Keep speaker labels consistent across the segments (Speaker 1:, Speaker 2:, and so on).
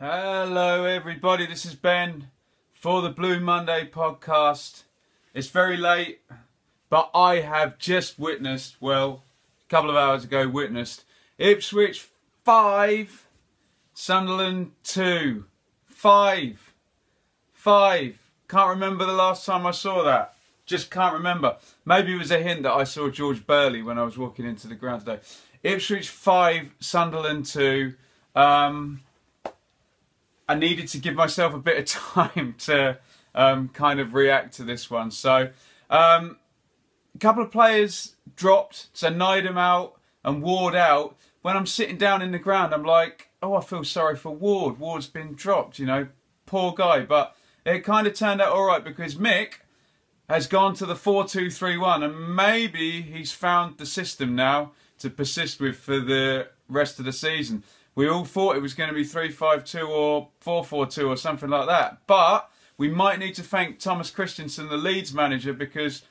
Speaker 1: Hello everybody, this is Ben for the Blue Monday podcast. It's very late, but I have just witnessed, well, a couple of hours ago witnessed, Ipswich 5, Sunderland 2. 5. Can't remember the last time I saw that. Just can't remember. Maybe it was a hint that I saw George Burley when I was walking into the ground today. Ipswich 5, Sunderland 2. I needed to give myself a bit of time to kind of react to this one. So, a couple of players dropped, so Nydam out and Ward out. When I'm sitting down in the ground, I'm like, oh, I feel sorry for Ward. Ward's been dropped, you know, poor guy. But it kind of turned out all right because Mick has gone to the 4-2-3-1 and maybe he's found the system now to persist with for the rest of the season. We all thought it was going to be 3-5-2 or 4-4-2 or something like that. But we might need to thank Thomas Christensen, the Leeds manager, because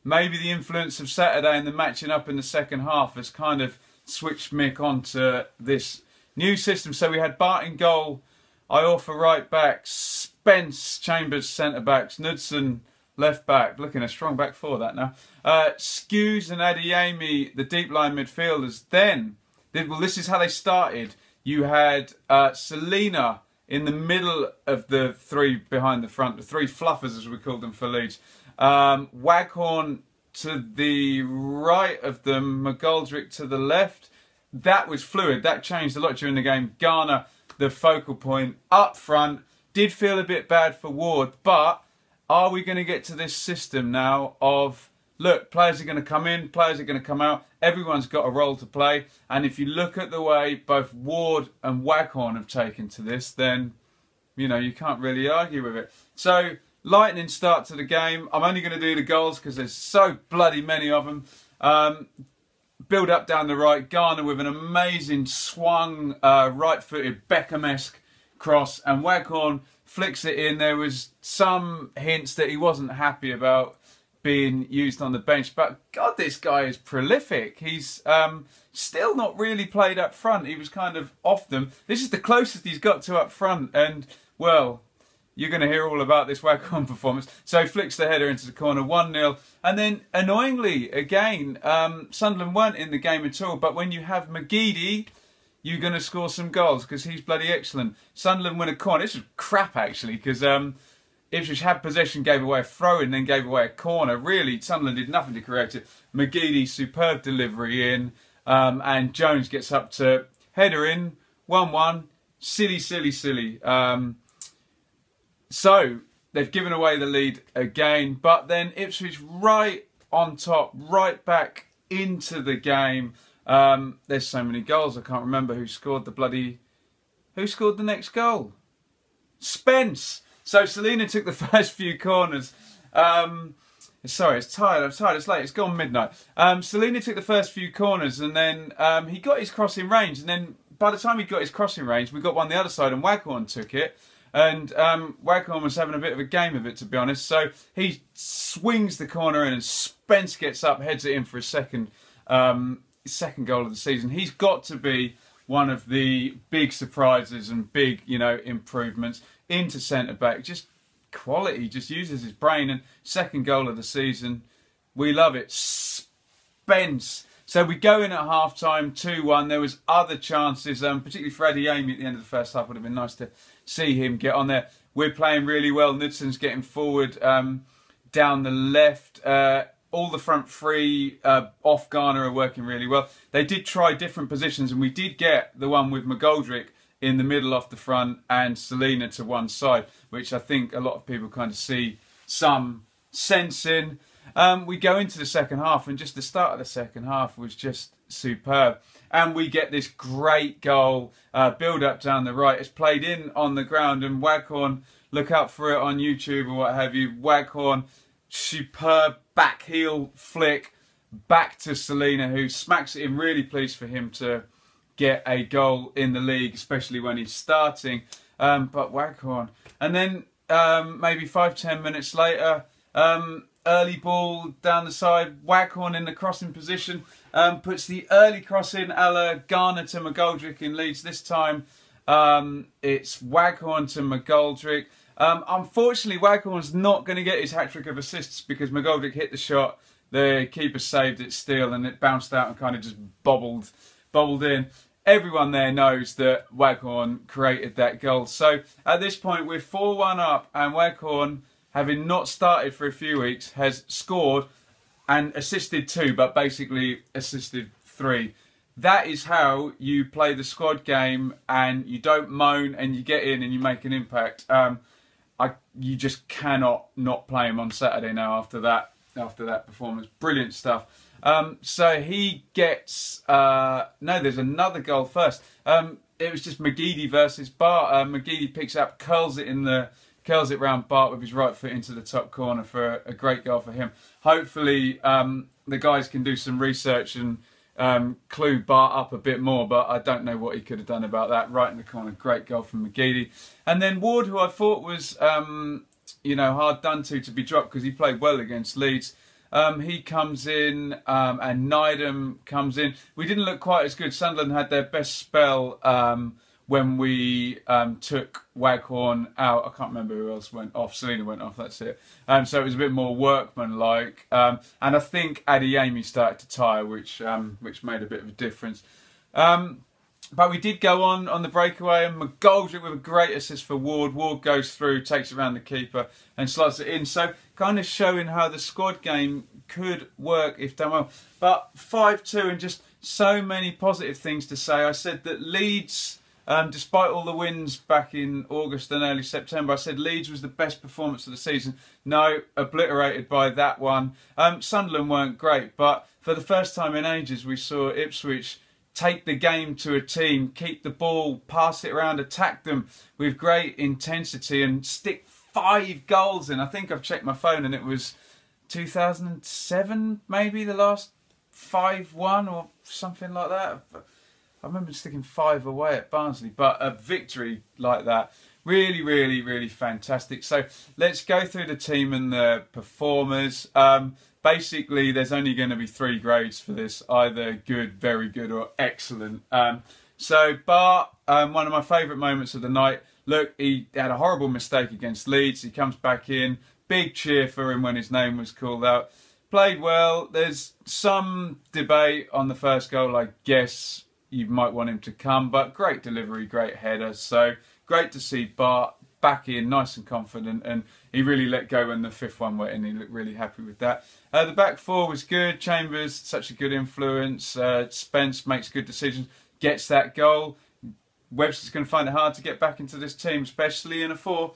Speaker 1: maybe the influence of Saturday and the matching up in the second half has kind of switched Mick onto this new system. So we had Bart in goal, Iorfa right back, Spence, Chambers centre backs, Knudsen left back, looking a strong back four that now. Skews and Adeyemi, the deep line midfielders. Then, well, this is how they started. You had Selina in the middle of the three behind the front, the three fluffers as we called them for Leeds. Waghorn to the right of them, McGoldrick to the left. That was fluid. That changed a lot during the game. Garner, the focal point up front. Did feel a bit bad for Ward, but are we going to get to this system now of, look, players are going to come in, players are going to come out, everyone's got a role to play, and if you look at the way both Ward and Waghorn have taken to this, then, you know, you can't really argue with it. So, lightning start to the game. I'm only going to do the goals because there's so bloody many of them. Build up down the right, Garner with an amazing swung, right-footed Beckham-esque cross, and Waghorn flicks it in. There was some hints that he wasn't happy about being used on the bench, but God, this guy is prolific. He's still not really played up front. He was kind of off them. This is the closest he's got to up front, and well, you're going to hear all about this Waghorn performance. So he flicks the header into the corner, 1-0, and then annoyingly again, Sunderland weren't in the game at all. But when you have McGeady, you're going to score some goals because he's bloody excellent. Sunderland win a corner. This was crap actually because Ipswich had possession, gave away a throw-in, then gave away a corner. Really, Sunderland did nothing to create it. McGeady's superb delivery in, and Jones gets up to header in, 1-1. Silly. So, they've given away the lead again, but then Ipswich right on top, right back into the game. There's so many goals, I can't remember who scored the next goal? Spence! So Selina took the first few corners. Sorry, it's tired. I'm tired. It's late. It's gone midnight. Selina took the first few corners, and then he got his crossing range. And then by the time he got his crossing range, we got one the other side, and Waghorn took it. And Waghorn was having a bit of a game of it, to be honest. So he swings the corner in, and Spence gets up, heads it in for his second goal of the season. He's got to be one of the big surprises and big, you know, improvements into centre-back. Just quality, just uses his brain, and second goal of the season. We love it. Spence. So we go in at half-time, 2-1. There was other chances, particularly for Adeyemi at the end of the first half. Would have been nice to see him get on there. We're playing really well. Knudsen's getting forward down the left. All the front three off Garner are working really well. They did try different positions, and we did get the one with McGoldrick in the middle off the front and Selina to one side, which I think a lot of people kind of see some sense in. We go into the second half, and just the start of the second half was just superb. And we get this great goal, build up down the right. It's played in on the ground, and Waghorn, look out for it on YouTube or what have you. Waghorn, superb back heel flick back to Selina, who smacks it in. Really pleased for him to get a goal in the league, especially when he's starting. But Waghorn. And then maybe 5-10 minutes later, early ball down the side, Waghorn in the crossing position, puts the early cross in a la Garner to McGoldrick in Leeds this time. It's Waghorn to McGoldrick. Unfortunately, Waghorn's not going to get his hat-trick of assists because McGoldrick hit the shot, the keeper saved it still, and it bounced out and kind of just bobbled in. Everyone there knows that Waghorn created that goal. So at this point, we're 4-1 up, and Waghorn, having not started for a few weeks, has scored and assisted 2, but basically assisted 3. That is how you play the squad game, and you don't moan, and you get in and you make an impact. You just cannot not play him on Saturday now after that performance. Brilliant stuff. So he gets no, there's another goal first. It was just McGeady versus Bart. McGeady picks up, curls it round Bart with his right foot into the top corner for a great goal for him. Hopefully the guys can do some research and clue Bart up a bit more, but I don't know what he could have done about that. Right in the corner, great goal from McGeady. And then Ward, who I thought was you know, hard done to be dropped because he played well against Leeds. He comes in and Nydam comes in. We didn't look quite as good. Sunderland had their best spell when we took Waghorn out. I can't remember who else went off. Selina went off, that's it. So it was a bit more workmanlike. And I think Adeyemi started to tire, which made a bit of a difference. But we did go on the breakaway, and McGoldrick with a great assist for Ward. Ward goes through, takes it around the keeper and slots it in. So kind of showing how the squad game could work if done well. But 5-2 and just so many positive things to say. I said that Leeds, despite all the wins back in August and early September, I said Leeds was the best performance of the season. No, obliterated by that one. Sunderland weren't great, but for the first time in ages we saw Ipswich take the game to a team, keep the ball, pass it around, attack them with great intensity and stick 5 goals in. I think I've checked my phone and it was 2007 maybe, the last 5-1 or something like that. I remember sticking 5 away at Barnsley, but a victory like that, really, really, really fantastic. So let's go through the team and the performers. Basically, there's only going to be 3 grades for this, either good, very good, or excellent. So Bart, one of my favourite moments of the night. Look, he had a horrible mistake against Leeds. He comes back in. Big cheer for him when his name was called out. Played well. There's some debate on the first goal. I guess you might want him to come, but great delivery, great header. So great to see Bart back in, nice and confident, and he really let go when the 5th one went in. He looked really happy with that. The back 4 was good. Chambers, such a good influence. Spence makes good decisions, gets that goal. Webster's going to find it hard to get back into this team, especially in a 4.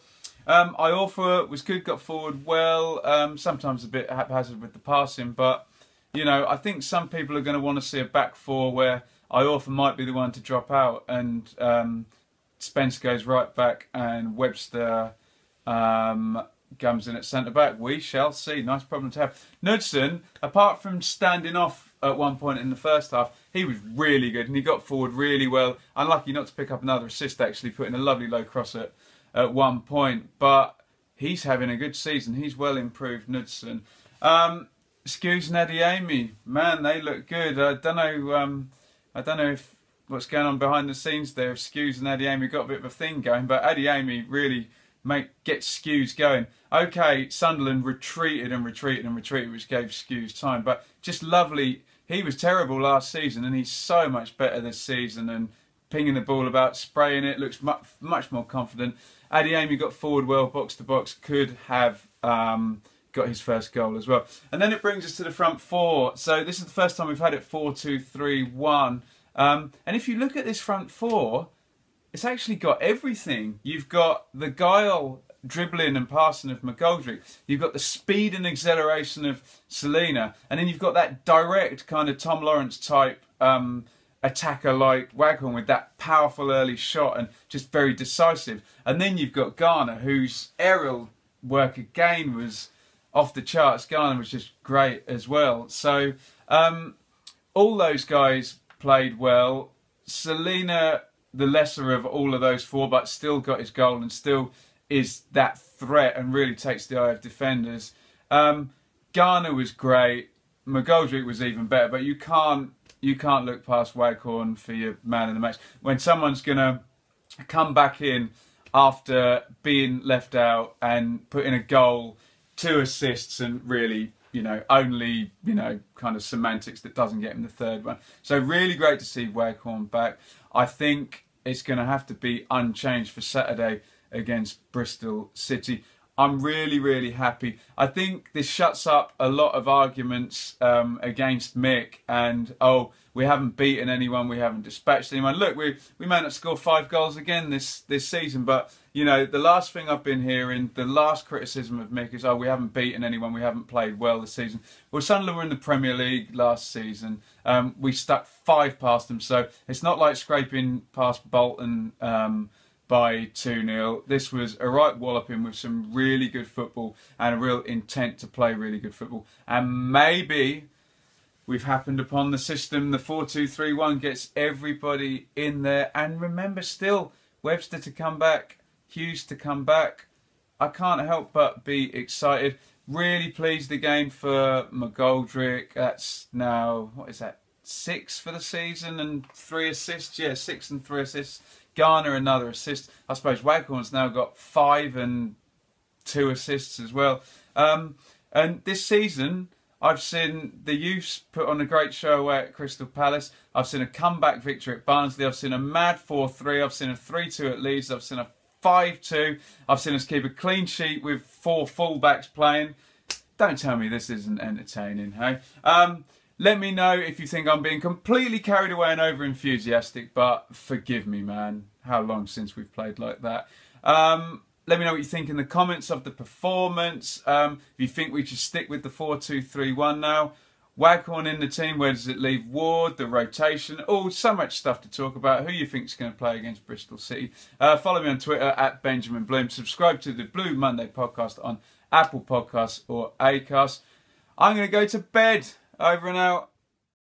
Speaker 1: Iorfa was good, got forward well. Sometimes a bit haphazard with the passing, but you know, I think some people are going to want to see a back 4 where Iorfa might be the one to drop out, and Spence goes right back and Webster comes in at centre-back. We shall see. Nice problem to have. Knudsen, apart from standing off at one point in the first half, he was really good and he got forward really well. Unlucky not to pick up another assist, actually, putting a lovely low cross at one point. But he's having a good season. He's well improved, Knudsen. Skuse and Adeyemi, man, they look good. I don't know if what's going on behind the scenes there. If Skuse and Adeyemi got a bit of a thing going, but Adeyemi really gets Skuse going. Okay, Sunderland retreated and retreated and retreated, which gave Skuse time, but just lovely. He was terrible last season and he's so much better this season, and pinging the ball about, spraying it, looks much more confident. Adeyemi got forward well, box to box, could have got his first goal as well. And then it brings us to the front 4. So this is the first time we've had it 4-2-3-1. And if you look at this front 4, it's actually got everything. You've got the guile, dribbling and passing of McGoldrick. You've got the speed and acceleration of Selina. And then you've got that direct kind of Tom Lawrence type attacker like Waghorn with that powerful early shot and just very decisive. And then you've got Garner, whose aerial work again was off the charts. Garner was just great as well. So all those guys played well. Selina, the lesser of all of those 4, but still got his goal and still is that threat and really takes the eye of defenders. Garner was great. McGoldrick was even better, but you can't look past Waghorn for your man in the match. When someone's gonna come back in after being left out and put in a goal, 2 assists, and really, only, kind of semantics that doesn't get him the third one. So really great to see Waghorn back. I think it's going to have to be unchanged for Saturday against Bristol City. I'm really, really happy. I think this shuts up a lot of arguments against Mick and, oh, we haven't beaten anyone, we haven't dispatched anyone. Look, we may not score 5 goals again this season, but, the last thing I've been hearing, the last criticism of Mick is, oh, we haven't beaten anyone, we haven't played well this season. Well, Sunderland were in the Premier League last season. We stuck 5 past them, so it's not like scraping past Bolton by 2-0. This was a right walloping with some really good football and a real intent to play really good football. And maybe we've happened upon the system. The 4-2-3-1 gets everybody in there. And remember still, Webster to come back, Hughes to come back. I can't help but be excited. Really pleased again for McGoldrick. That's now, 6 for the season and 3 assists? Yeah, 6 and 3 assists. Garner another assist. I suppose Waghorn's now got 5 and 2 assists as well. And this season, I've seen the youths put on a great show away at Crystal Palace. I've seen a comeback victory at Barnsley. I've seen a mad 4-3. I've seen a 3-2 at Leeds. I've seen a 5-2. I've seen us keep a clean sheet with 4 fullbacks playing. Don't tell me this isn't entertaining, hey? Let me know if you think I'm being completely carried away and over-enthusiastic, but forgive me, man. How long since we've played like that? Let me know what you think in the comments of the performance. If you think we should stick with the 4-2-3-1 now. Waghorn in the team, where does it leave Ward, the rotation? Oh, so much stuff to talk about. Who you think is going to play against Bristol City? Follow me on Twitter at Benjamin Bloom. Subscribe to the Blue Monday podcast on Apple Podcasts or Acast. I'm going to go to bed. Over and out.